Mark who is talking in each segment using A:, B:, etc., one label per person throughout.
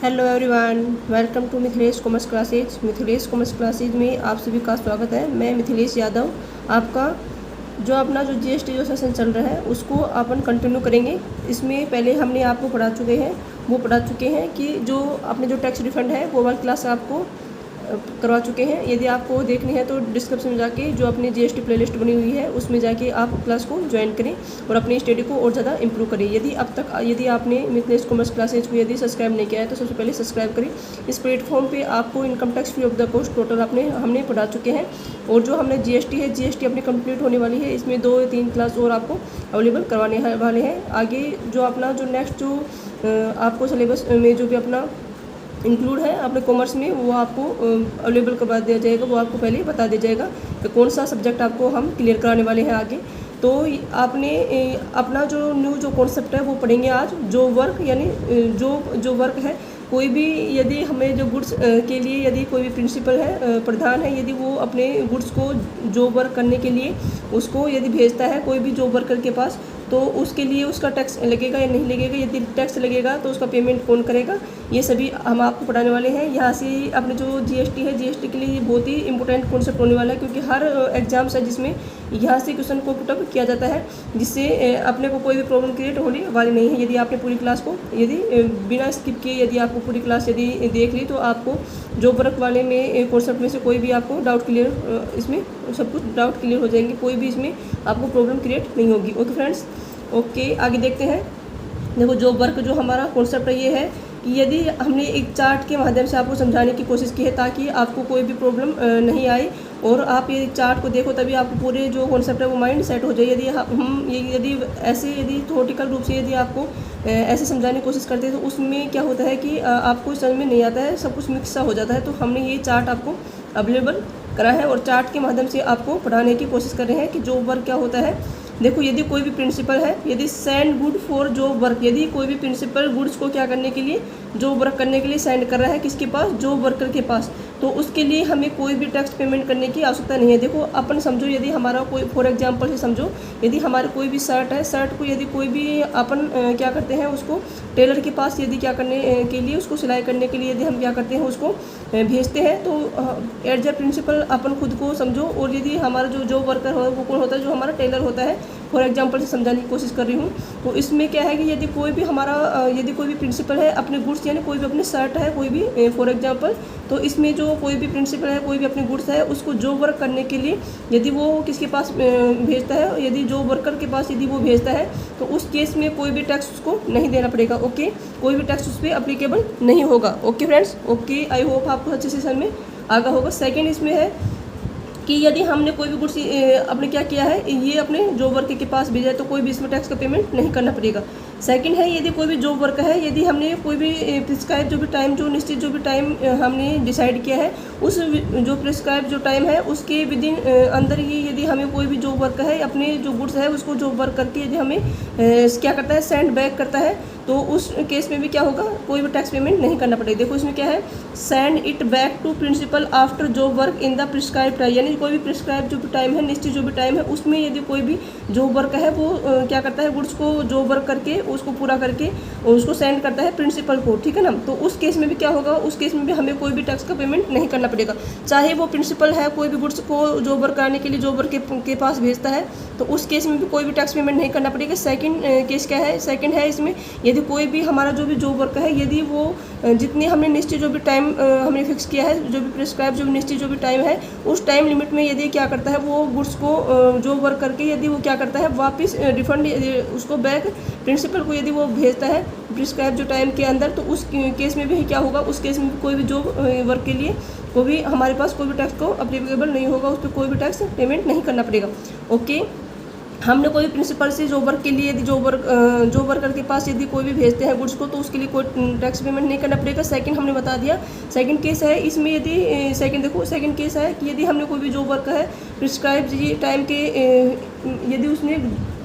A: Hello everyone, welcome to Mithilesh commerce classes. Mithilesh commerce classes में आप सभी का स्वागत है। मैं मिथिलेश यादव आपका जो अपना जो जीएसटी जो सेशन चल रहा है उसको अपन कंटिन्यू करेंगे। इसमें पहले हमने आपको पढ़ा चुके हैं कि जो अपने जो टैक्स रिफंड है वो वाली क्लास आपको करवा चुके हैं। यदि आपको देखनी है तो डिस्क्रिप्शन में जाके जो अपनी जीएसटी प्लेलिस्ट बनी हुई है उसमें जाके आप क्लास को ज्वाइन करें और अपनी स्टडी को और ज़्यादा इंप्रूव करें। यदि आपने मिथिलेश कॉमर्स क्लासेज को यदि सब्सक्राइब नहीं किया है तो सबसे पहले सब्सक्राइब करें। इस प्लेटफॉर्म पे आपको income tax free of the cost total हमने पढ़ा चुके हैं और जो हमने जीएसटी अपनी कंप्लीट होने वाली है। इसमें 2 या 3 क्लास और आपको अवेलेबल करवाने वाले हैं। आगे जो अपना जो नेक्स्ट जो आपको सिलेबस में जो भी अपना इंक्लूड है अपने कॉमर्स में वो आपको अवेलेबल करवा दिया जाएगा। वो आपको पहले बता दिया जाएगा कि कौन सा सब्जेक्ट आपको हम क्लियर कराने वाले हैं आगे। तो आपने अपना जो न्यू जो कॉन्सेप्ट है वो पढ़ेंगे आज। जो वर्क यानी जो वर्क है, कोई भी यदि हमें जो गुड्स के लिए यदि कोई भी प्रिंसिपल है प्रधान है, यदि वो अपने गुड्स को जॉब वर्क करने के लिए उसको यदि भेजता है कोई भी जॉब वर्कर के पास, तो उसके लिए उसका टैक्स लगेगा या नहीं लगेगा। यदि टैक्स लगेगा तो उसका पेमेंट कौन करेगा, ये सभी हम आपको पढ़ाने वाले हैं। यहाँ से अपने जो जीएसटी है, जीएसटी के लिए ये बहुत ही इंपॉर्टेंट कॉन्सेप्ट होने वाला है, क्योंकि हर एग्जाम्स है जिसमें यहाँ से क्वेश्चन को पुटअप किया जाता है, जिससे अपने को कोई भी प्रॉब्लम क्रिएट होने वाली नहीं है। यदि आपने पूरी क्लास को यदि बिना स्किप किए यदि आपको पूरी क्लास यदि देख ली तो आपको जॉब वर्क वाले में कॉन्सेप्ट में से कोई भी आपको डाउट क्लियर, इसमें सब कुछ डाउट क्लियर हो जाएंगे। कोई भी इसमें आपको प्रॉब्लम क्रिएट नहीं होगी। ओके फ्रेंड्स, ओके आगे देखते हैं। देखो जॉब वर्क जो हमारा कॉन्सेप्ट है ये है कि यदि हमने एक चार्ट के माध्यम से आपको समझाने की कोशिश की है ताकि आपको कोई भी प्रॉब्लम नहीं आए और आप ये चार्ट को देखो तभी आपको पूरे जो कॉन्सेप्ट है वो माइंड सेट हो जाए। यदि यदि थ्योरेटिकल रूप से यदि आपको ऐसे समझाने की कोशिश करते हैं तो उसमें क्या होता है कि आपको समझ में नहीं आता है, सब कुछ मिक्स सा हो जाता है। तो हमने ये चार्ट आपको अवेलेबल करा है और चार्ट के माध्यम से आपको पढ़ाने की कोशिश कर रहे हैं कि जॉब वर्क क्या होता है। देखो यदि कोई भी प्रिंसिपल है, यदि send good for job work, यदि कोई भी प्रिंसिपल गुड्स को क्या करने के लिए जॉब वर्क करने के लिए सेंड कर रहा है किसके पास, जॉब वर्कर के पास, तो उसके लिए हमें कोई भी टैक्स पेमेंट करने की आवश्यकता नहीं है। देखो अपन समझो यदि हमारा कोई फॉर एग्जांपल से समझो यदि हमारे कोई भी शर्ट है, शर्ट को यदि कोई भी अपन क्या करते हैं उसको टेलर के पास यदि क्या करने के लिए उसको सिलाई करने के लिए यदि हम क्या करते हैं उसको भेजते हैं, तो एज ए प्रिंसिपल अपन खुद को समझो। और यदि हमारा जो जॉब वर्कर हो वो कौन होता है, जो हमारा टेलर होता है। फॉर एग्जांपल से समझाने की कोशिश कर रही हूँ। तो इसमें क्या है कि यदि कोई भी हमारा यदि कोई भी प्रिंसिपल है अपने गुड्स यानी कोई भी अपने शर्ट है कोई भी फॉर एग्जांपल, तो इसमें जो कोई भी प्रिंसिपल है कोई भी अपने गुड्स है उसको जॉब वर्क करने के लिए यदि वो किसके पास भेजता है, यदि जॉब वर्कर के पास यदि वो भेजता है तो उस केस में कोई भी टैक्स उसको नहीं देना पड़ेगा। ओके, कोई भी टैक्स उस पर अप्लीकेबल नहीं होगा। Okay friends, okay I hope आपको अच्छे सेशन में आगा होगा। सेकेंड इसमें है कि यदि हमने कोई भी गुड्स अपने क्या किया है ये अपने जॉब वर्कर के पास भेजा है तो कोई भी इसमें टैक्स का पेमेंट नहीं करना पड़ेगा। सेकंड है यदि कोई भी जॉब वर्कर है, यदि हमने कोई भी प्रिस्क्राइब जो भी टाइम जो निश्चित जो भी टाइम हमने डिसाइड किया है उस जो प्रिस्क्राइब जो टाइम है उसके विदिन अंदर ही यदि हमें कोई भी जॉब वर्कर है अपने जो गुड्स है उसको जॉब वर्क करके यदि हमें क्या करता है सेंड बैक करता है तो उस केस में भी क्या होगा, कोई भी टैक्स पेमेंट नहीं करना पड़ेगा। देखो इसमें क्या है, send it back to principal after job work in the prescribe time, यानी कोई भी प्रिस्क्राइब जो भी टाइम है निश्चित जो भी टाइम है उसमें यदि कोई भी जॉब वर्क है वो क्या करता है गुड्स को जॉब वर्क करके उसको पूरा करके उसको सेंड करता है प्रिंसिपल को, ठीक है ना। तो उस केस में भी क्या होगा, उस केस में भी हमें कोई भी टैक्स का पेमेंट नहीं करना पड़ेगा। चाहे वो प्रिंसिपल है कोई भी गुड्स को जॉब वर्क कराने के लिए जॉब वर्क के पास भेजता है तो उस केस में भी कोई भी टैक्स पेमेंट नहीं करना पड़ेगा। सेकंड केस क्या है, सेकंड है इसमें यदि कोई भी हमारा जो भी जॉब वर्क है यदि वो जितनी हमने निश्चित जो भी टाइम हमने फिक्स किया है, जो भी प्रिस्क्राइब जो भी निश्चित जो भी टाइम है उस टाइम लिमिट में यदि क्या करता है वो गुड्स को जॉब वर्क करके यदि वो क्या करता है वापस रिफंड उसको बैक प्रिंसिपल को यदि वो भेजता है प्रिस्क्राइब जो टाइम के अंदर, तो उस केस में भी क्या होगा, उस केस में भी कोई भी जॉब वर्क के लिए कोई भी हमारे पास कोई भी टैक्स को अप्लीकेबल नहीं होगा, उस पर कोई भी टैक्स पेमेंट नहीं करना पड़ेगा। ओके, हमने कोई प्रिंसिपल से जॉब वर्क के लिए यदि जॉब वर्कर के पास यदि कोई भी भेजते हैं गुड्स को तो उसके लिए कोई टैक्स पेमेंट नहीं करना पड़ेगा। सेकंड हमने बता दिया। सेकंड केस है इसमें यदि सेकंड केस है कि यदि हमने कोई भी जॉब वर्क है प्रिस्क्राइब टाइम के यदि उसने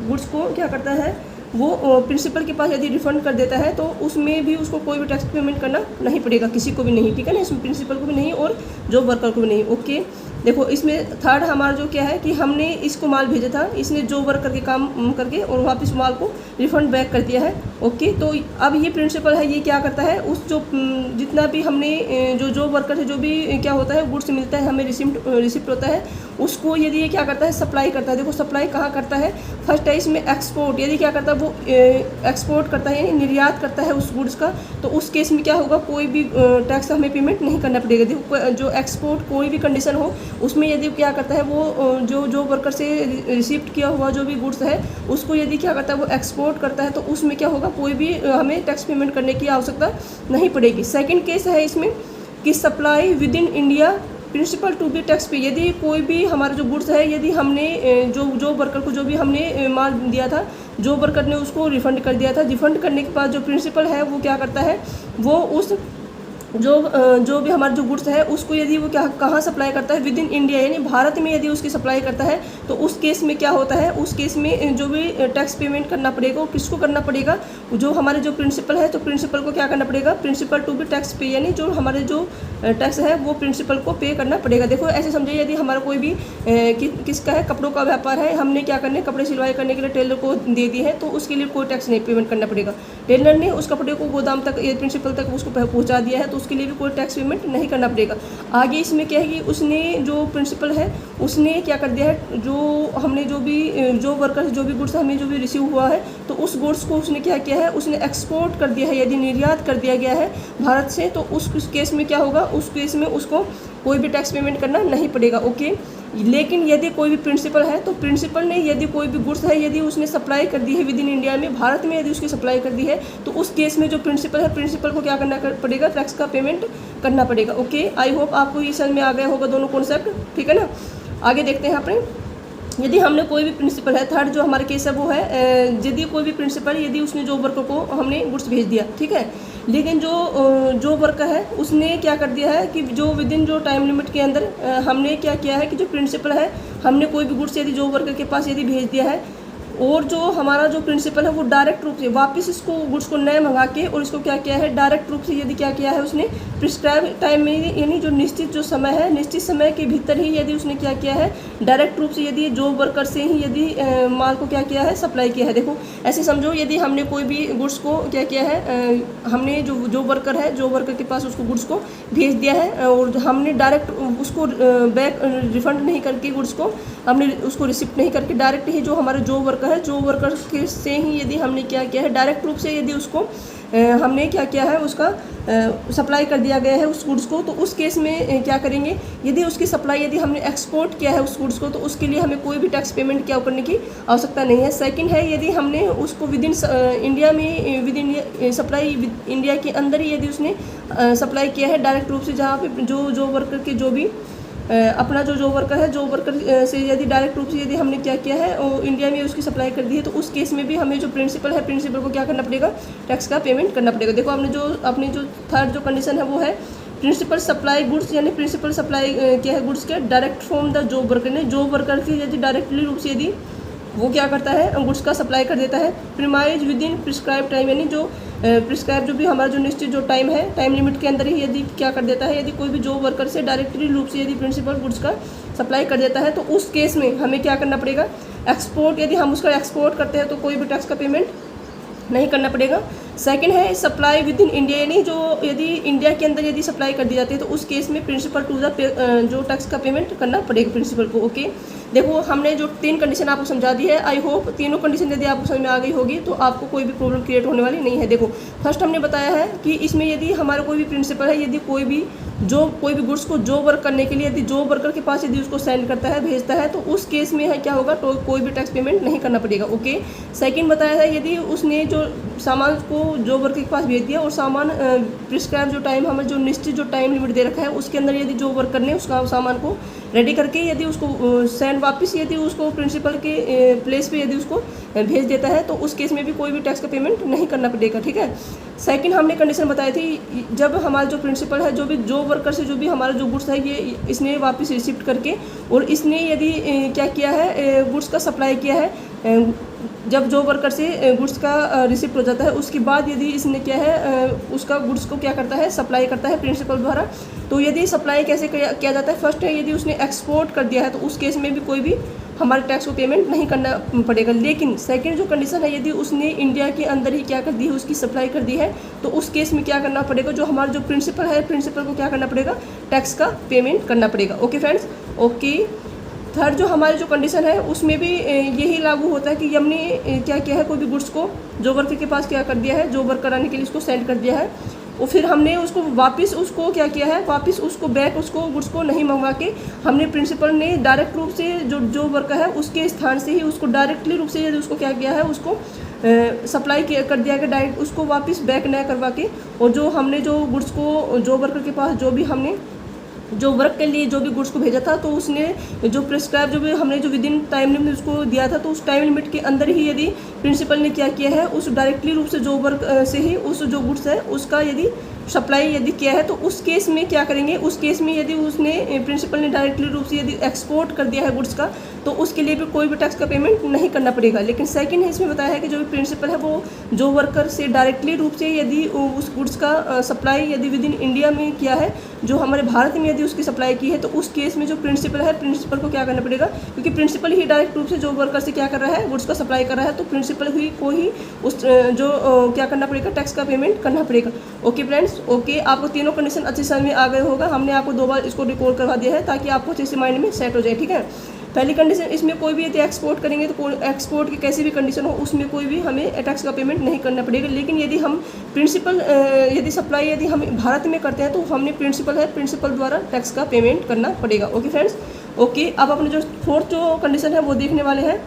A: गुड्स को क्या करता है वो प्रिंसिपल के पास यदि रिफंड कर देता है तो उसमें भी उसको कोई भी टैक्स पेमेंट करना नहीं पड़ेगा, किसी को भी नहीं, ठीक है ना, इसमें प्रिंसिपल को भी नहीं और जॉब वर्कर को भी नहीं। ओके, देखो इसमें थर्ड हमारा जो क्या है कि हमने इसको माल भेजा था, इसने जॉब वर्क करके काम करके और वापस माल को रिफंड बैक कर दिया है। ओके, तो अब ये प्रिंसिपल है, ये क्या करता है, उस जो जितना भी हमने जो जॉब वर्कर से जो भी क्या होता है गुड्स मिलता है, हमें रिसिप्ट होता है, उसको यदि ये क्या करता है सप्लाई करता है। देखो सप्लाई कहाँ करता है, फर्स्ट है इसमें एक्सपोर्ट, यदि क्या करता है वो एक्सपोर्ट करता है यानी निर्यात करता है उस गुड्स का, तो उस केस में क्या होगा, कोई भी टैक्स हमें पेमेंट नहीं करना पड़ेगा। देखो जो एक्सपोर्ट कोई भी कंडीशन हो उसमें यदि क्या करता है वो जो वर्कर से रिसिप्ट किया हुआ जो भी गुड्स है उसको यदि क्या करता है वो एक्सपोर्ट करता है, तो उसमें क्या होगा, कोई भी हमें टैक्स पेमेंट करने की आवश्यकता नहीं पड़ेगी। सेकंड केस है इसमें कि supply within India principal to be tax pay, यदि कोई भी हमारा जो गुड्स है यदि हमने जो वर्कर को जो भी हमने माल दिया था, जो वर्कर ने उसको रिफ़ंड कर दिया था, रिफ़ंड करने के बाद जो प्रिंसिपल है वो क्या करता है, वो उस जो भी हमारा जो गुड्स है उसको यदि वो क्या कहाँ सप्लाई करता है, विद इन इंडिया यानी भारत में यदि उसकी सप्लाई करता है, तो उस केस में क्या होता है, उस केस में जो भी टैक्स पेमेंट करना पड़ेगा वो किसको करना पड़ेगा, जो हमारे जो प्रिंसिपल है, तो प्रिंसिपल को क्या करना पड़ेगा, प्रिंसिपल टू बी टैक्स पे, यानी जो हमारे जो टैक्स है वो प्रिंसिपल को पे करना पड़ेगा। देखो ऐसे समझिए यदि हमारा कोई भी किसका है, कपड़ों का व्यापार है, हमने क्या करने कपड़े सिलवाई करने के लिए टेलर को दे दिए हैं, तो उसके लिए कोई टैक्स नहीं पेमेंट करना पड़ेगा। टेलर ने उस कपड़े को गोदाम तक प्रिंसिपल तक उसको पहुँचा दिया है, तो उसके लिए भी कोई टैक्स पेमेंट नहीं करना पड़ेगा। आगे इसमें क्या है कि उसने जो प्रिंसिपल है उसने क्या कर दिया है, जो हमने जो वर्कर जो भी गुड्स हमें जो भी रिसीव हुआ है, तो उस गुड्स को उसने क्या किया है, उसने एक्सपोर्ट कर दिया है, यदि निर्यात कर दिया गया है भारत से, तो उस केस में क्या होगा, उस केस में उसको कोई भी टैक्स पेमेंट करना नहीं पड़ेगा। ओके, लेकिन यदि कोई भी प्रिंसिपल है, तो प्रिंसिपल ने यदि कोई भी गुड्स है यदि उसने सप्लाई कर दी है विद इन इंडिया में, भारत में यदि उसकी सप्लाई कर दी है, तो उस केस में जो प्रिंसिपल है, प्रिंसिपल को क्या करना पड़ेगा, टैक्स का पेमेंट करना पड़ेगा। ओके, आई होप आपको ये समझ में आ गया होगा दोनों कॉन्सेप्ट, ठीक है ना। आगे देखते हैं यहाँ पर, यदि हमने कोई भी प्रिंसिपल है, थर्ड जो हमारा केस है वो है यदि कोई भी प्रिंसिपल यदि उसने जो वर्कर को हमने गुड्स भेज दिया, ठीक है, लेकिन जो वर्कर है उसने क्या कर दिया है कि जो विद इन जो टाइम लिमिट के अंदर हमने क्या किया है कि जो प्रिंसिपल है, हमने कोई भी गुड्स यदि जो वर्कर के पास यदि भेज दिया है, और जो हमारा जो प्रिंसिपल है वो डायरेक्ट रूप से वापस इसको गुड्स को नए मंगा के और इसको क्या किया है, डायरेक्ट रूप से यदि क्या किया है उसने प्रिस्क्राइब टाइम में, यानी जो निश्चित जो समय है, निश्चित समय के भीतर ही यदि उसने क्या किया है, डायरेक्ट रूप से यदि जो वर्कर से ही यदि माल को क्या किया है, सप्लाई किया है। देखो ऐसे समझो यदि हमने कोई भी गुड्स को क्या किया है, हमने जो वर्कर है, जो वर्कर के पास उसको गुड्स को भेज दिया है और हमने डायरेक्ट उसको बैक रिफंड नहीं करके गुड्स को हमने उसको रिसिप्ट नहीं करके डायरेक्ट ही जो हमारे जो वर्कर है, जो वर्कर के से ही यदि हमने क्या किया है, डायरेक्ट रूप से यदि उसको हमने क्या किया है, उसका सप्लाई कर दिया गया है उस गुड्स को, तो उस केस में क्या करेंगे, यदि उसकी सप्लाई यदि हमने एक्सपोर्ट किया है उस गुड्स को, तो उसके लिए हमें कोई भी टैक्स पेमेंट क्या करने की आवश्यकता नहीं है। सेकंड है यदि हमने उसको विद इन इंडिया में with India supply with India के अंदर ही यदि उसने सप्लाई किया है डायरेक्ट रूप से, जहाँ पे जो वर्कर के जो भी अपना जो वर्कर है, जो वर्कर से यदि डायरेक्ट रूप से यदि हमने क्या किया है और इंडिया में उसकी सप्लाई कर दी है, तो उस केस में भी हमें जो प्रिंसिपल है, प्रिंसिपल को क्या करना पड़ेगा, टैक्स का पेमेंट करना पड़ेगा। देखो अपनी जो थर्ड जो कंडीशन है वो है प्रिंसिपल सप्लाई गुड्स, यानी प्रिंसिपल सप्लाई क्या है गुड्स के direct from the job worker, ने जॉब वर्कर की यदि डायरेक्टली रूप से यदि वो क्या करता है, गुड्स का सप्लाई कर देता है premise within prescribe time, यानी जो प्रिस्क्राइब जो भी हमारा जो निश्चित जो टाइम है, टाइम लिमिट के अंदर ही यदि क्या कर देता है, यदि कोई भी जॉब वर्कर से डायरेक्टली रूप से यदि प्रिंसिपल गुड्स का सप्लाई कर देता है, तो उस केस में हमें क्या करना पड़ेगा, एक्सपोर्ट, यदि हम उसका एक्सपोर्ट करते हैं तो कोई भी टैक्स का पेमेंट नहीं करना पड़ेगा। सेकंड है सप्लाई विद इन इंडिया, यानी जो यदि इंडिया के अंदर यदि सप्लाई कर दी जाती है, तो उस केस में प्रिंसिपल टू द जो टैक्स का पेमेंट करना पड़ेगा प्रिंसिपल को। ओके, देखो हमने जो 3 कंडीशन आपको समझा दी है, आई होप तीनों कंडीशन यदि आपको समझ में आ गई होगी तो आपको कोई भी प्रॉब्लम क्रिएट होने वाली नहीं है। देखो फर्स्ट हमने बताया है कि इसमें यदि हमारा कोई भी प्रिंसिपल है, यदि कोई भी गुड्स को जो वर्क करने के लिए यदि जो वर्कर के पास यदि उसको सेंड करता है, भेजता है, तो उस केस में है क्या होगा, तो कोई भी टैक्स पेमेंट नहीं करना पड़ेगा। ओके, सेकंड बताया है यदि उसने जो सामान को जो वर्कर के पास भेज दिया और सामान प्रिस्क्राइब जो टाइम हमें जो निश्चित जो टाइम लिमिट दे रखा है उसके अंदर यदि जो वर्कर ने उसका सामान को रेडी करके यदि उसको सेंड वापस यदि उसको प्रिंसिपल के प्लेस पे यदि उसको भेज देता है, तो उस केस में भी कोई भी टैक्स का पेमेंट नहीं करना पड़ेगा। ठीक है, सेकंड हमने कंडीशन बताई थी, जब हमारा जो प्रिंसिपल है, जो वर्कर से जो भी हमारा जो गुड्स है ये इसने वापस रिसिप्ट करके और इसने यदि क्या किया है, गुड्स का सप्लाई किया है जब जॉब वर्कर से गुड्स का रिसिप्ट हो जाता है उसके बाद यदि इसने क्या है उसका गुड्स को क्या करता है, सप्लाई करता है प्रिंसिपल द्वारा। तो यदि सप्लाई कैसे किया जाता है, फर्स्ट है यदि उसने एक्सपोर्ट कर दिया है तो उस केस में भी कोई भी हमारे टैक्स को पेमेंट नहीं करना पड़ेगा। लेकिन सेकंड जो कंडीशन है, यदि उसने इंडिया के अंदर ही क्या कर दी है, उसकी सप्लाई कर दी है, तो उस केस में क्या करना पड़ेगा, जो हमारा जो प्रिंसिपल है, प्रिंसिपल को क्या करना पड़ेगा, टैक्स का पेमेंट करना पड़ेगा। Okay friends, okay. थर्ड जो हमारी जो कंडीशन है उसमें भी यही लागू होता है कि हमने क्या किया है, कोई भी गुड्स को जॉब वर्कर के पास क्या कर दिया है, जॉब वर्क कराने के लिए उसको सेंड कर दिया है, और फिर हमने उसको वापस उसको क्या किया है, वापस उसको बैक उसको गुड्स को नहीं मंगवा के हमने प्रिंसिपल ने डायरेक्ट रूप से जो जॉब वर्कर है उसके स्थान से ही उसको डायरेक्टली रूप से यदि उसको क्या किया है, उसको सप्लाई कर दिया गया डायरेक्ट, उसको वापस बैक न करवा के, और जो हमने जो गुड्स को जॉब वर्कर के पास जो भी हमने जो वर्क के लिए जो भी गुड्स को भेजा था, तो उसने जो प्रिस्क्राइब जो भी हमने जो विद इन टाइम लिमिट उसको दिया था, तो उस टाइम लिमिट के अंदर ही यदि प्रिंसिपल ने क्या किया है, उस डायरेक्टली रूप से जॉब वर्क से ही उस जो गुड्स है उसका यदि सप्लाई यदि किया है, तो उस केस में क्या करेंगे, उस केस में यदि उसने प्रिंसिपल ने डायरेक्टली रूप से यदि एक्सपोर्ट कर दिया है गुड्स का, तो उसके लिए भी कोई भी टैक्स का पेमेंट नहीं करना पड़ेगा। लेकिन सेकंड है इसमें बताया है कि जो भी प्रिंसिपल है वो जो वर्कर से डायरेक्टली रूप से यदि उस गुड्स का सप्लाई यदि विद इन इंडिया में किया है, जो हमारे भारत में यदि उसकी सप्लाई की है, तो उस केस में जो प्रिंसिपल है, प्रिंसिपल को क्या करना पड़ेगा, क्योंकि प्रिंसिपल ही डायरेक्ट रूप से जो वर्कर से क्या कर रहा है, गुड्स का सप्लाई कर रहा है, तो प्रिंसिपल ही को ही उस जो क्या करना पड़ेगा, टैक्स का पेमेंट करना पड़ेगा। Okay friends, okay. आपको तीनों कंडीशन अच्छे समझ में आ गए होगा, हमने आपको 2 बार इसको रिकॉर्ड करवा दिया है ताकि आपको अच्छे से माइंड में सेट हो जाए, ठीक है। पहली कंडीशन, इसमें कोई भी यदि एक्सपोर्ट करेंगे तो एक्सपोर्ट की कैसी भी कंडीशन हो उसमें कोई भी हमें टैक्स का पेमेंट नहीं करना पड़ेगा। लेकिन यदि हम प्रिंसिपल यदि सप्लाई यदि हम भारत में करते हैं तो हमने प्रिंसिपल है, प्रिंसिपल द्वारा टैक्स का पेमेंट करना पड़ेगा। Okay friends, okay. अब अपने जो फोर्थ जो कंडीशन है वो देखने वाले हैं।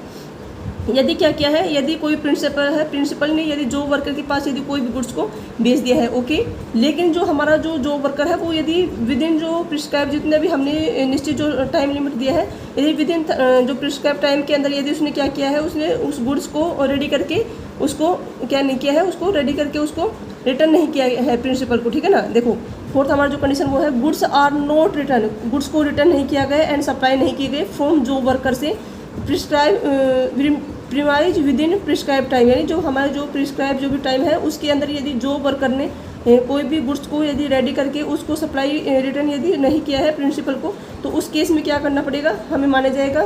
A: यदि क्या किया है, यदि कोई प्रिंसिपल है, प्रिंसिपल ने यदि जॉब वर्कर के पास यदि कोई भी गुड्स को भेज दिया है, ओके, लेकिन जो हमारा जो जॉब वर्कर है वो यदि विद इन जो प्रिस्क्राइब जितने भी हमने निश्चित जो टाइम लिमिट दिया है, यदि विद इन जो प्रिस्क्राइब टाइम के अंदर यदि उसने क्या किया है, उसने उस गुड्स को रेडी करके उसको क्या नहीं किया है, उसको रेडी करके उसको रिटर्न नहीं किया है प्रिंसिपल को, ठीक है ना। देखो फोर्थ हमारा जो कंडीशन वो है, goods are not return, goods को रिटर्न नहीं किया गया एंड सप्लाई नहीं किए गए फ्रॉम जॉब वर्कर से premise within prescribe time, यानी जो हमारे जो प्रिस्क्राइब जो भी टाइम है उसके अंदर यदि जॉब वर्कर ने कोई भी गुड्स को यदि रेडी करके उसको सप्लाई रिटर्न यदि नहीं किया है प्रिंसिपल को, तो उस केस में क्या करना पड़ेगा, हमें माना जाएगा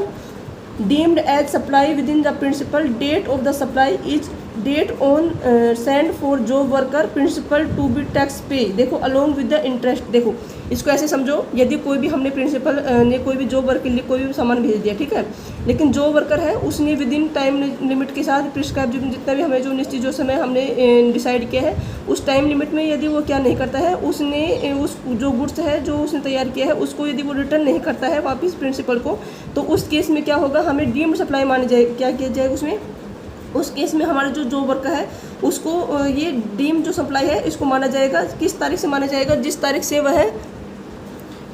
A: deemed as supply within the principal, date of the supply is date on send for job worker principal to be tax pay. देखो अलोंग विद द इंटरेस्ट, देखो इसको ऐसे समझो, यदि कोई भी हमने प्रिंसिपल ने कोई भी जॉब वर्कर के लिए कोई भी सामान भेज दिया, ठीक है, लेकिन जो वर्कर है उसने विद इन टाइम लिमिट के साथ प्रिस्क्राइब जितना भी हमें जो निश्चित जो समय हमने डिसाइड किया है उस टाइम लिमिट में यदि वो क्या नहीं करता है, उसने उस जो गुड्स है जो उसने तैयार किया है उसको यदि वो रिटर्न नहीं करता है वापस प्रिंसिपल को, तो उस केस में क्या होगा, हमें डीम्ड सप्लाई मानी जाए, क्या किया जाएगा उसमें, उस केस में हमारा जो जॉब वर्कर है उसको ये डीम जो सप्लाई है इसको माना जाएगा, किस तारीख से माना जाएगा, जिस तारीख से वह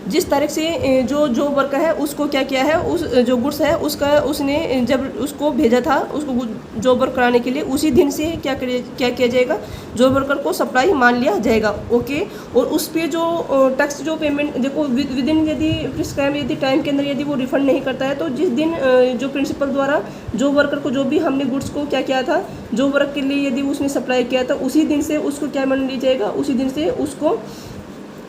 A: जिस तारीख से जो जॉब वर्कर है उसको क्या किया है, उस जो गुड्स है उसका उसने जब उसको भेजा था उसको जॉब वर्क कराने के लिए, उसी दिन से क्या किया जाएगा, जॉब वर्कर को सप्लाई मान लिया जाएगा। ओके, और उस पर जो टैक्स जो पेमेंट, देखो विद इन यदि प्रिस्क्राइब यदि टाइम के अंदर यदि वो रिफंड नहीं करता है, तो जिस दिन जो प्रिंसिपल द्वारा जॉब वर्कर को जो भी हमने गुड्स को क्या किया था जॉब वर्क के लिए यदि उसने सप्लाई किया था, उसी दिन से उसको क्या मान लिया जाएगा, उसी दिन से उसको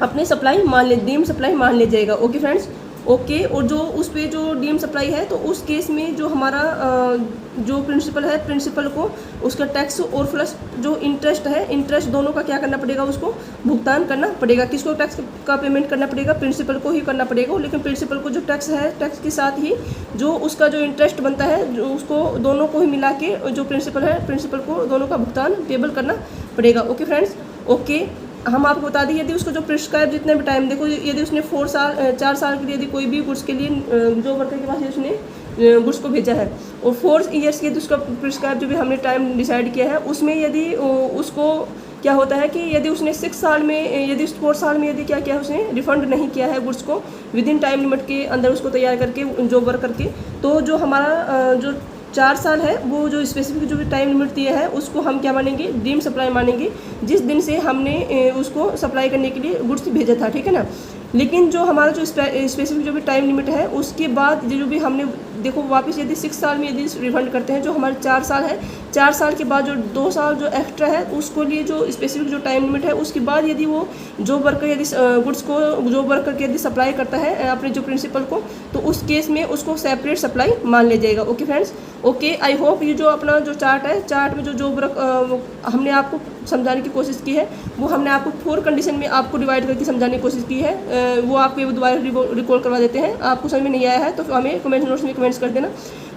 A: अपनी सप्लाई मान ले, डीम सप्लाई मान लिया जाएगा। Okay friends, okay. और जो उस पर जो डीम सप्लाई है तो उस केस में जो हमारा जो प्रिंसिपल है, प्रिंसिपल को उसका टैक्स और प्लस जो इंटरेस्ट है, इंटरेस्ट दोनों का क्या करना पड़ेगा, उसको भुगतान करना पड़ेगा। किसको टैक्स का पेमेंट करना पड़ेगा, प्रिंसिपल को ही करना पड़ेगा। लेकिन प्रिंसिपल को जो टैक्स है, टैक्स के साथ ही जो उसका जो इंटरेस्ट बनता है, जो उसको दोनों को ही मिला के जो प्रिंसिपल है, प्रिंसिपल को दोनों का भुगतान पेबल करना पड़ेगा। Okay friends, okay. हम आपको बता दें, यदि उसको जो प्रिस्क्राइब जितने भी टाइम, देखो यदि उसने 4 साल के लिए यदि कोई भी गुड्स के लिए जो वर्कर के पास उसने गुड्स को भेजा है, और 4 ईयर्स के उसका प्रिस्क्राइब जो भी हमने टाइम डिसाइड किया है, उसमें यदि उसको क्या होता है कि यदि उसने 6 साल में यदि 4 साल में यदि क्या किया उसने रिफंड नहीं किया है गुड्स को विद इन टाइम लिमिट के अंदर उसको तैयार करके जो वर्क करके, तो जो हमारा जो 4 साल है वो जो स्पेसिफिक जो भी टाइम लिमिट दिया है उसको हम क्या मानेंगे, डीम सप्लाई मानेंगे, जिस दिन से हमने उसको सप्लाई करने के लिए गुड्स भेजा था, ठीक है ना। लेकिन जो हमारा जो स्पेसिफिक जो भी टाइम लिमिट है उसके बाद जो भी हमने देखो वापस यदि 6 साल में यदि रिफंड करते हैं, जो हमारे 4 साल है, 4 साल के बाद जो 2 साल जो एक्स्ट्रा है उसको लिए जो स्पेसिफिक जो टाइम लिमिट है उसके बाद यदि वो जो वर्कर यदि गुड्स को जो वर्कर के यदि सप्लाई करता है अपने जो प्रिंसिपल को, तो उस केस में उसको सेपरेट सप्लाई मान लिया जाएगा। Okay friends, okay I hope ये जो अपना जो चार्ट है, चार्ट में जो वर्क हमने आपको समझाने की कोशिश की है वो हमने आपको 4 कंडीशन में आपको डिवाइड करके समझाने की कोशिश की है। वो आपको ये दोबारा रिकॉल करवा देते हैं। आपको समझ में नहीं आया है तो हमें कमेंट नोट्स में कमेंट्स कर देना,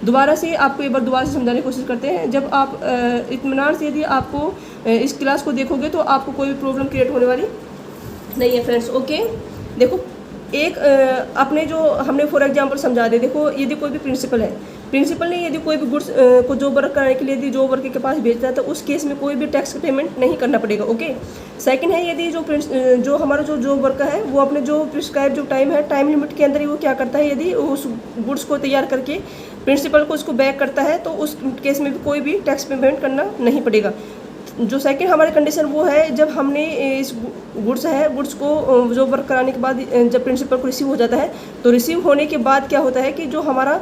A: दोबारा से आपको एक बार दोबारा से समझाने की कोशिश करते हैं। जब आप इत्मीनान से यदि आपको इस क्लास को देखोगे तो आपको कोई भी प्रॉब्लम क्रिएट होने वाली नहीं है फ्रेंड्स। ओके, देखो एक अपने जो हमने फॉर एग्जांपल समझा दे, देखो यदि कोई भी प्रिंसिपल है, प्रिंसिपल ने यदि कोई भी गुड्स को जो वर्क कराने के लिए यदि जो वर्कर के पास भेजता है तो उस केस में कोई भी टैक्स का पेमेंट नहीं करना पड़ेगा। ओके, सेकंड है यदि जो हमारा जो वर्कर है वो अपने जो प्रिस्क्राइब जो टाइम है, टाइम लिमिट के अंदर ही वो क्या करता है, यदि उस गुड्स को तैयार करके प्रिंसिपल को उसको बैक करता है तो उस केस में भी कोई भी टैक्स पेमेंट करना नहीं पड़ेगा। जो सेकंड हमारी कंडीशन वो है जब हमने इस गुड्स है, गुड्स को जो वर्क कराने के बाद जब प्रिंसिपल को रिसीव हो जाता है तो रिसीव होने के बाद क्या होता है कि जो हमारा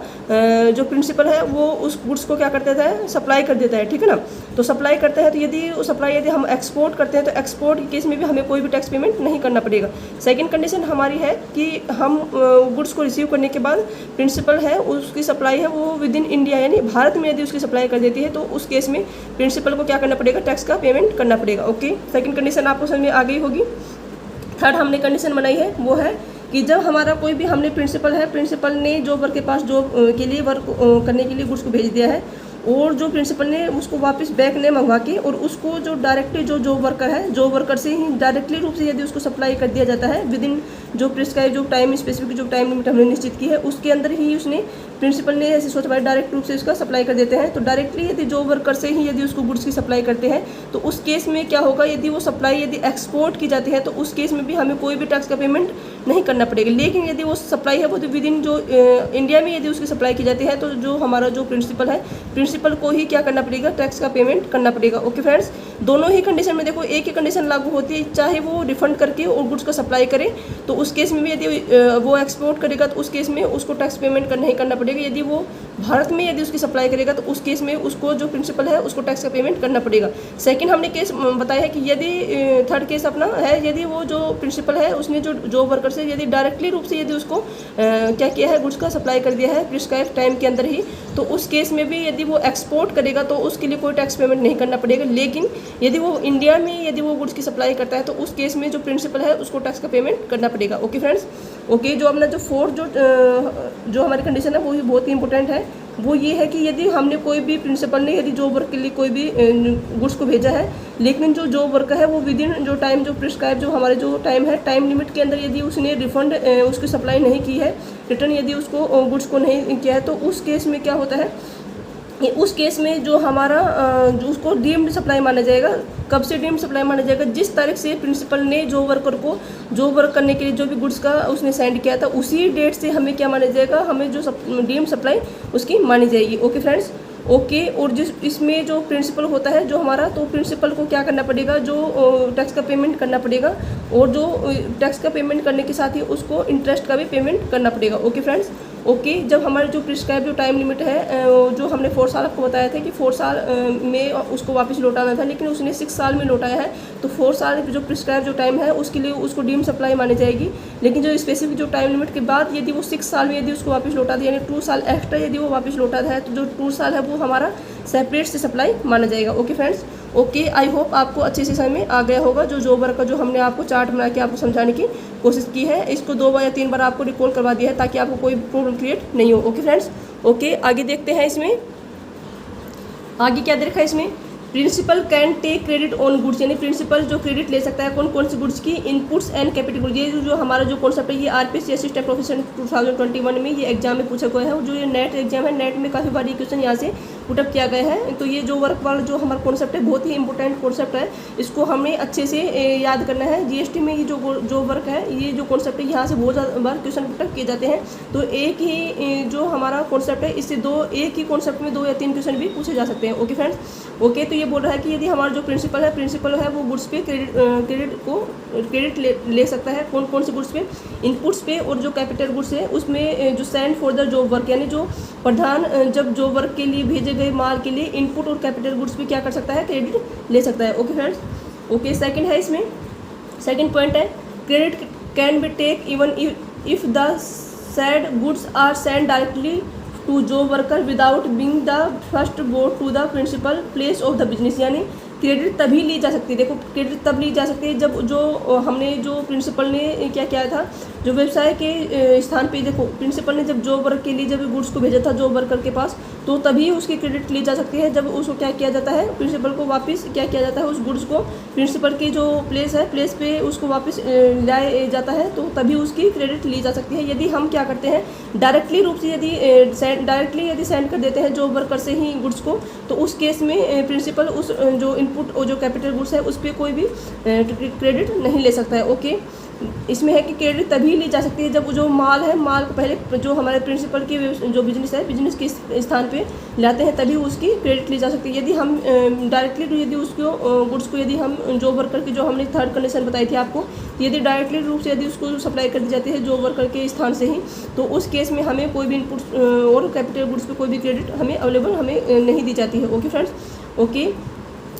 A: जो प्रिंसिपल है वो उस गुड्स को क्या कर देता है, सप्लाई कर देता है, ठीक है ना। तो सप्लाई करता है तो यदि सप्लाई यदि हम एक्सपोर्ट करते हैं तो एक्सपोर्ट के केस में भी हमें कोई भी टैक्स पेमेंट नहीं करना पड़ेगा। सेकंड कंडीशन हमारी है कि हम गुड्स को रिसीव करने के बाद प्रिंसिपल है उसकी सप्लाई है वो विद इन इंडिया यानी भारत में यदि उसकी सप्लाई कर देती है तो उस केस में प्रिंसिपल को क्या करना पड़ेगा, टैक्स का पेमेंट करना पड़ेगा। ओके, सेकंड कंडीशन आपको समझ में आ गई होगी। थर्ड हमने कंडीशन बनाई है वो है कि जब हमारा कोई भी हमने प्रिंसिपल है, प्रिंसिपल ने जॉब वर्क के पास जॉब के लिए वर्क करने के लिए गुड्स को भेज दिया है और जो प्रिंसिपल ने उसको वापस बैक ने मंगवा के और उसको जो डायरेक्टली जो जॉब वर्कर है, जॉब वर्कर से ही डायरेक्टली रूप से यदि उसको सप्लाई कर दिया जाता है विद इन जो प्रिस्क्राइब जो टाइम स्पेसिफिक जो टाइम लिमिट हमने निश्चित की है उसके अंदर ही उसने प्रिंसिपल ने ऐसे सोचा भाई डायरेक्ट रूप से उसका सप्लाई कर देते हैं, तो डायरेक्टली यदि जॉब वर्कर से ही यदि उसको गुड्स की सप्लाई करते हैं तो उस केस में क्या होगा, यदि वो सप्लाई यदि एक्सपोर्ट की जाती है तो उस केस में भी हमें कोई भी टैक्स का पेमेंट नहीं करना पड़ेगा। लेकिन यदि वो सप्लाई है वो तो विद इन जो इंडिया में यदि उसकी सप्लाई की जाती है तो जो हमारा जो प्रिंसिपल है, प्रिंसिपल को ही क्या करना पड़ेगा, टैक्स का पेमेंट करना पड़ेगा। ओके फ्रेंड्स, दोनों ही कंडीशन में देखो एक ही कंडीशन लागू होती है, चाहे वो रिफंड करके और गुड्स को सप्लाई करे तो उस केस में भी यदि वो एक्सपोर्ट करेगा तो उस केस में उसको टैक्स पेमेंट नहीं करना पड़ेगा। यदि वो भारत में यदि उसकी सप्लाई करेगा तो उस केस में उसको जो प्रिंसिपल है उसको टैक्स का पेमेंट करना पड़ेगा। सेकंड हमने केस बताया है कि यदि थर्ड केस अपना है यदि वो जो प्रिंसिपल है उसने जो जॉब वर्कर से यदि डायरेक्टली रूप से यदि उसको क्या किया है, गुड्स का सप्लाई कर दिया है प्रिस्क्राइब टाइम के अंदर ही, तो उस केस में भी यदि वो एक्सपोर्ट करेगा तो उसके लिए कोई टैक्स पेमेंट नहीं करना पड़ेगा। लेकिन यदि वो इंडिया में यदि वो गुड्स की सप्लाई करता है तो उस केस में जो प्रिंसिपल है उसको टैक्स का पेमेंट करना पड़ेगा। ओके फ्रेंड्स, ओके, जो अपना जो फोर्थ जो हमारी कंडीशन है वो भी बहुत ही इंपॉर्टेंट है, वो ये है कि यदि हमने कोई भी प्रिंसिपल ने यदि जॉब वर्क के लिए कोई भी गुड्स को भेजा है लेकिन जो जॉब वर्कर है वो विद इन जो टाइम जो प्रिस्क्राइब जो हमारे जो टाइम है, टाइम लिमिट के अंदर यदि उसने रिफंड उसकी सप्लाई नहीं की है, रिटर्न यदि उसको गुड्स को नहीं किया है तो उस केस में क्या होता है, उस केस में जो हमारा जो उसको डीम्ड सप्लाई माना जाएगा। कब से डीम्ड सप्लाई माना जाएगा, जिस तारीख से प्रिंसिपल ने जो वर्कर को जो वर्क करने के लिए जो भी गुड्स का उसने सेंड किया था उसी डेट से हमें क्या माना जाएगा, हमें जो डीम्ड सप्लाई उसकी मानी जाएगी। ओके फ्रेंड्स, ओके, और जिस इसमें जो प्रिंसिपल होता है जो हमारा, तो प्रिंसिपल को क्या करना पड़ेगा, जो टैक्स का पेमेंट करना पड़ेगा और जो टैक्स का पेमेंट करने के साथ ही उसको इंटरेस्ट का भी पेमेंट करना पड़ेगा। ओके फ्रेंड्स, ओके, जब हमारे जो प्रिस्क्राइब जो टाइम लिमिट है जो हमने 4 साल आपको बताया था कि 4 साल में उसको वापस लौटाना था, लेकिन उसने 6 साल में लौटाया है तो 4 साल जो प्रिस्क्राइब जो टाइम है उसके लिए उसको डीम सप्लाई मानी जाएगी। लेकिन जो स्पेसिफिक जो टाइम लिमिट के बाद यदि वो 6 साल में यदि उसको वापस लौटा दिया यानी 2 साल एक्स्ट्रा यदि वो वापस लौटाता है तो जो 2 साल है वो हमारा सेपरेट से सप्लाई माना जाएगा। Okay friends, okay, I hope आपको अच्छे से समझ में आ गया होगा। जो जॉब वर्क का जो हमने आपको चार्ट बना के आपको समझाने की कोशिश की है, इसको 2 बार या 3 बार आपको रिकॉल करवा दिया है ताकि आपको कोई प्रॉब्लम क्रिएट नहीं हो। ओके फ्रेंड्स, ओके, आगे देखते हैं इसमें आगे क्या दे रखा है इसमें, principal can take credit on goods, यानी प्रिंसिपल जो क्रेडिट ले सकता है कौन कौन सी गुड्स की, इनपुट्स एंड कैपिटल। ये जो हमारा जो कॉन्सेप्ट है ये आरपीएससी असिस्टेंट प्रोफेसर 2021 में ये एग्जाम में पूछा गया है। जो ये नेट एग्जाम है, नेट में काफ़ी बार ये क्वेश्चन यहाँ से पुटअप किया गया है। तो ये जो वर्क वाला जो हमारा कॉन्सेप्ट है बहुत ही इंपॉर्टेंट कॉन्सेप्ट है, इसको हमें अच्छे से याद करना है। जीएसटी में ये जो वर्क है, ये जो कॉन्सेप्ट है, यहाँ से बहुत ज़्यादा बार क्वेश्चन पुटअप किए जाते हैं। तो एक ही जो हमारा कॉन्सेप्ट है, इससे एक ही कॉन्सेप्ट में 2 या 3 क्वेश्चन भी पूछे जा सकते हैं। Okay friends, okay. तो ये बोल रहा है कि यदि हमारा जो प्रिंसिपल है वो गुड्स पे क्रेडिट ले सकता है। कौन कौन से गुड्स पे? इनपुट्स पे, और जो कैपिटल गुड्स है उसमें जो send for the job work, यानी जो प्रधान जब जॉब वर्क के लिए भेजे गए माल के लिए इनपुट और कैपिटल गुड्स पे क्या कर सकता है? क्रेडिट ले सकता है। Okay friends, okay. सेकंड है, इसमें सेकंड पॉइंट है, credit can be take even if the said goods are send directly to job worker without being the first go to the principal place of the business. यानी credit तभी ली जा सकती है, देखो क्रेडिट तब ली जा सकती है जब जो प्रिंसिपल ने क्या किया था, जो व्यवसाय के स्थान पे, देखो प्रिंसिपल ने जब जॉब वर्क के लिए जब गुड्स को भेजा था जॉब वर्कर के पास, तो तभी उसकी क्रेडिट ली जा सकती है। जब उसको क्या किया जाता है, प्रिंसिपल को वापस क्या किया जाता है, उस गुड्स को प्रिंसिपल की जो प्लेस है, प्लेस पे उसको वापस लाया जाता है, तो तभी उसकी क्रेडिट ली जा सकती है। यदि हम क्या करते हैं, डायरेक्टली रूप से यदि सेंड कर देते हैं जॉब वर्कर से ही गुड्स को, तो उस केस में प्रिंसिपल उस जो इनपुट और जो कैपिटल गुड्स है उस पर कोई भी क्रेडिट नहीं ले सकता है। ओके, इसमें है कि क्रेडिट तभी ली जा सकती है जब जो माल है, माल को पहले जो हमारे प्रिंसिपल की जो बिजनेस है, बिजनेस के स्थान पे लाते हैं, तभी उसकी क्रेडिट ली जा सकती है। यदि हम डायरेक्टली यदि उसको गुड्स को यदि हम जॉब वर्कर की, जो हमने थर्ड कंडीशन बताई थी आपको, यदि डायरेक्टली रूप से यदि उसको सप्लाई कर दी जाती है जॉब वर्कर के स्थान से ही, तो उस केस में हमें कोई भी इनपुट और कैपिटल गुड्स पे कोई भी क्रेडिट हमें अवेलेबल नहीं दी जाती है। Okay friends, okay.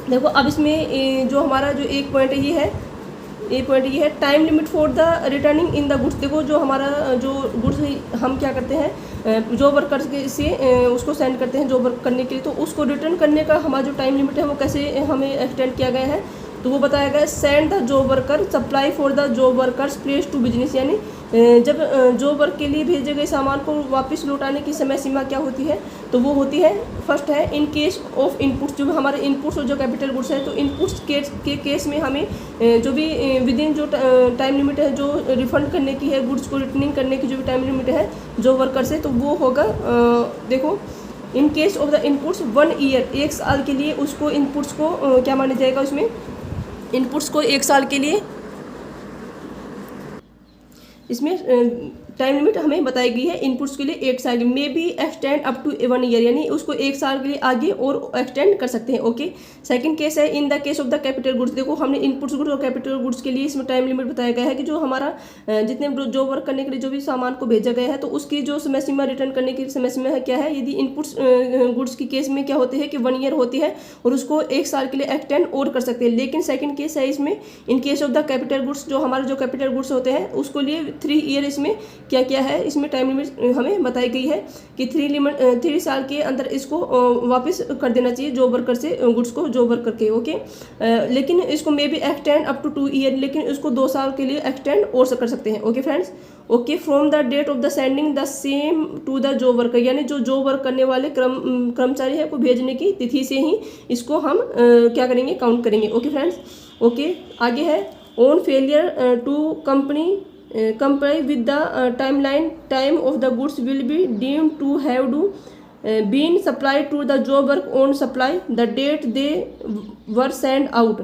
A: देखो अब इसमें जो हमारा जो एक पॉइंट ये है time limit for the returning in the goods. देखो जो हमारा जो गुड्स हम क्या करते हैं, जॉब वर्कर के से उसको सेंड करते हैं जॉब वर्क करने के लिए, तो उसको रिटर्न करने का हमारा जो टाइम लिमिट है वो कैसे हमें एक्सटेंड किया गया है, तो वो बताया गया, send the job worker supply for the job workers place to business. यानी जब जॉब वर्क के लिए भेजे गए सामान को वापस लौटाने की समय सीमा क्या होती है, तो वो होती है, फर्स्ट है इन केस ऑफ इनपुट्स, जो हमारे इनपुट्स और जो कैपिटल गुड्स है, तो इनपुट्स के केस में हमें जो भी विदिन जो टाइम लिमिट है जो रिफंड करने की है, गुड्स को रिटर्निंग करने की जो भी टाइम लिमिट है जॉब वर्कर से, तो वो होगा, देखो in case of the inputs 1 year, 1 साल के लिए उसको इनपुट्स को क्या माना जाएगा, उसमें इनपुट्स को 1 साल के लिए इसमें टाइम लिमिट हमें बताई गई है इनपुट्स के लिए 1 साल की, may be extend up to 1 year, यानी उसको 1 साल के लिए आगे और एक्सटेंड कर सकते हैं। ओके, सेकंड केस है in the case of the capital goods. देखो हमने इनपुट्स गुड्स और कैपिटल गुड्स के लिए इसमें टाइम लिमिट बताया गया है कि जो हमारा जितने जॉब वर्क करने के लिए जो भी सामान को भेजा गया है, तो उसकी जो समय सीमा रिटर्न करने की समय सीमा है क्या है, यदि इनपुट्स गुड्स की केस में क्या होती है कि 1 ईयर होती है और उसको 1 साल के लिए एक्सटेंड और कर सकते हैं। लेकिन सेकंड केस है इसमें in case of the capital goods, जो हमारे जो कैपिटल गुड्स होते हैं उसको लिए 3 ईयर इसमें क्या है, इसमें टाइम लिमिट हमें बताई गई है कि 3 साल के अंदर इसको वापस कर देना चाहिए जॉब वर्कर से गुड्स को जॉब वर्कर के। ओके, लेकिन इसको may be extend up to 2 year, लेकिन इसको 2 साल के लिए एक्सटेंड और कर सकते हैं। Okay friends, okay. From the date of the sending the same to the job worker, यानी जो जॉब वर्क करने वाले कर्मचारी है को भेजने की तिथि से ही इसको हम क्या करेंगे, काउंट करेंगे। Okay friends, okay. आगे है on failure to comply with the timeline, time of the goods will be deemed to have been supplied to the job work on supply the date they were sent out।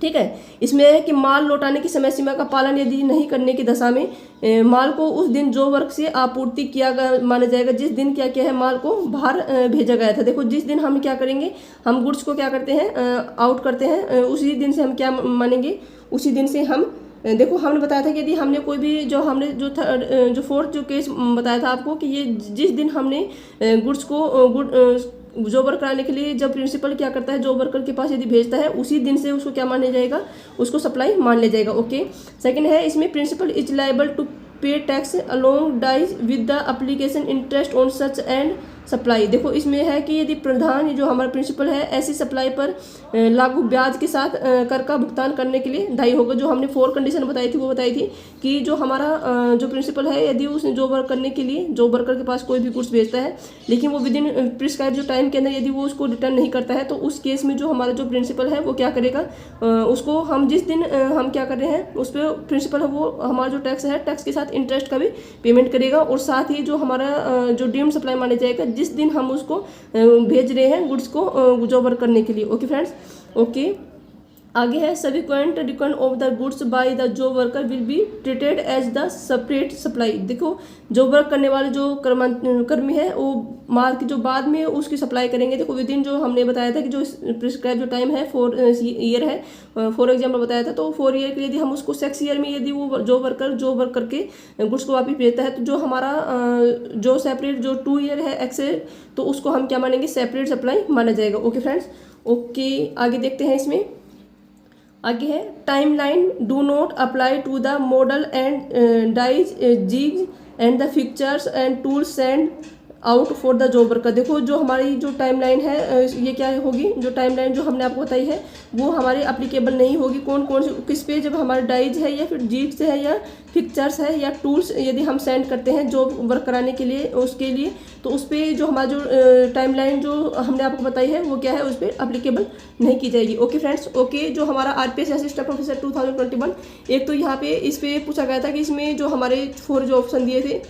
A: ठीक है, इसमें है कि माल लौटाने की समय सीमा का पालन यदि नहीं करने की दशा में माल को उस दिन जॉब वर्क से आपूर्ति किया गया माना जाएगा, जिस दिन क्या है माल को बाहर भेजा गया था। देखो जिस दिन हम क्या करेंगे, हम गुड्स को क्या करते हैं, आउट करते हैं, उसी दिन से हम क्या मानेंगे, उसी दिन से हम, देखो हमने बताया था कि यदि हमने कोई भी जो फोर्थ जो केस बताया था आपको कि ये जिस दिन हमने गुड्स को जॉब वर्क कराने के लिए जब प्रिंसिपल क्या करता है जॉब वर्कर के पास यदि भेजता है, उसी दिन से उसको क्या माना जाएगा, उसको सप्लाई मान लिया जाएगा। ओके, सेकंड है इसमें principal is liable to pay tax along dies with the application interest on such and supply. देखो इसमें है कि यदि प्रधान जो हमारा प्रिंसिपल है ऐसी सप्लाई पर लागू ब्याज के साथ कर का भुगतान करने के लिए दायी होगा। जो हमने 4 कंडीशन बताई थी वो बताई थी कि जो हमारा जो प्रिंसिपल है यदि उसने जॉब वर्क करने के लिए जॉब वर्कर के पास कोई भी गुड्स भेजता है, लेकिन वो विदिन प्रिस्क्राइब जो टाइम के अंदर यदि वो उसको रिटर्न नहीं करता है, तो उस केस में जो हमारा जो प्रिंसिपल है वो क्या करेगा, उसको हम जिस दिन हम क्या कर रहे हैं उस पर प्रिंसिपल है वो हमारा जो टैक्स है टैक्स के साथ इंटरेस्ट का भी पेमेंट करेगा, और साथ ही जो हमारा जो डीम्ड सप्लाई माना जाएगा जिस दिन हम उसको भेज रहे हैं गुड्स को जॉब वर्क करने के लिए। Okay friends, okay. आगे है subsequent return of the goods by the job worker will be treated as the separate supply. देखो जॉब वर्क करने वाले जो कर्मी है वो माल की जो बाद में उसकी सप्लाई करेंगे। देखो विद इन जो हमने बताया था कि जो प्रिस्क्राइब जो टाइम है 4 ईयर है, फॉर एग्जाम्पल बताया था, तो 4 ईयर के लिए यदि हम उसको 6 ईयर में यदि वो जॉब वर्क करके गुड्स को वापस भेजता है तो जो हमारा जो सेपरेट जो 2 ईयर है एक्सेल, तो उसको हम क्या मानेंगे, सेपरेट सप्लाई माना जाएगा। Okay friends, okay. आगे देखते हैं, इसमें आगे है timeline do not apply to the model and dies jig and the fixtures and tools send out for the job worker. देखो जो हमारी जो टाइमलाइन है ये क्या होगी, जो टाइमलाइन जो हमने आपको बताई है वो हमारे एप्लीकेबल नहीं होगी। कौन कौन से किस पे, जब हमारे डाइज है या फिर जीट्स है या पिक्चर्स है या टूल्स यदि हम सेंड करते हैं जॉब वर्क कराने के लिए उसके लिए, तो उस पर जो हमारा जो टाइमलाइन जो हमने आपको बताई है वो क्या है, उस पर एप्लीकेबल नहीं की जाएगी। Okay friends, okay. जो हमारा आरपीएस असिस्टेंट प्रोफेसर 2021, एक तो यहाँ पे इस पे पूछा गया था कि इसमें जो हमारे 4 जो ऑप्शन दिए थे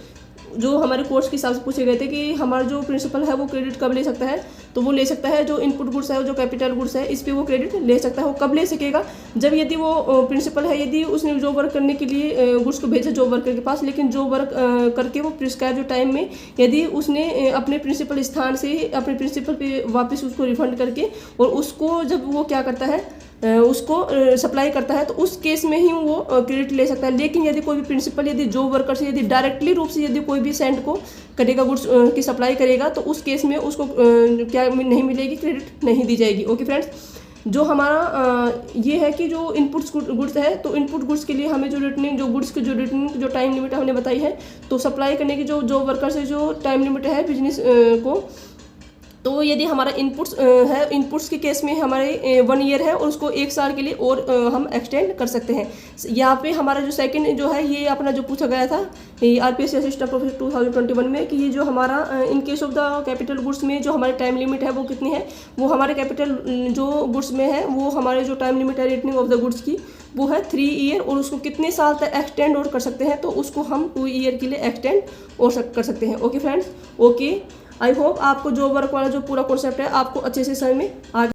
A: जो हमारे कोर्स के हिसाब से पूछे गए थे कि हमारा जो प्रिंसिपल है वो क्रेडिट कब ले सकता है, तो वो ले सकता है जो इनपुट गुड्स है, जो कैपिटल गुड्स है, इस पे वो क्रेडिट ले सकता है। वो कब ले सकेगा, जब यदि वो प्रिंसिपल है यदि उसने जॉब वर्क करने के लिए गुड्स को भेजा जॉब वर्कर के पास, लेकिन जॉब वर्क करके वो प्रिस्क्राइब जो टाइम में यदि उसने अपने प्रिंसिपल स्थान से अपने प्रिंसिपल पे वापस उसको रिफंड करके और उसको जब वो क्या करता है उसको सप्लाई करता है, तो उस केस में ही वो क्रेडिट ले सकता है। लेकिन यदि कोई भी प्रिंसिपल यदि जॉब वर्कर से यदि डायरेक्टली रूप से यदि कोई भी सेंड को करेगा गुड्स की सप्लाई करेगा, तो उस केस में उसको क्या नहीं मिलेगी, क्रेडिट नहीं दी जाएगी। ओके फ्रेंड्स, जो हमारा ये है कि जो इनपुट्स गुड्स है, तो इनपुट गुड्स के लिए हमें जो रिटर्निंग जो गुड्स की जो रिटर्निंग जो टाइम लिमिट हमने बताई है, तो सप्लाई करने की जो जॉब वर्कर से जो टाइम लिमिट है बिजनेस को, तो यदि हमारा इनपुट्स है, इनपुट्स के केस में हमारे 1 ईयर है और उसको 1 साल के लिए और हम एक्सटेंड कर सकते हैं। यहाँ पे हमारा जो सेकंड जो है ये अपना जो पूछा गया था आरपीएस असिस्टेंट प्रोफेसर 2021 में कि ये जो हमारा in case of the capital goods में जो हमारी टाइम लिमिट है वो कितनी है, वो हमारे कैपिटल जो गुड्स में है वो हमारे जो टाइम लिमिट है रिटर्निंग ऑफ द गुड्स की वो है 3 ईयर, और उसको कितने साल तक एक्सटेंड और कर सकते हैं, तो उसको हम 2 ईयर के लिए एक्सटेंड और कर सकते हैं। Okay friends, okay. I hope आपको जॉब वर्क वाला जो पूरा कॉन्सेप्ट है आपको अच्छे से समझ में आ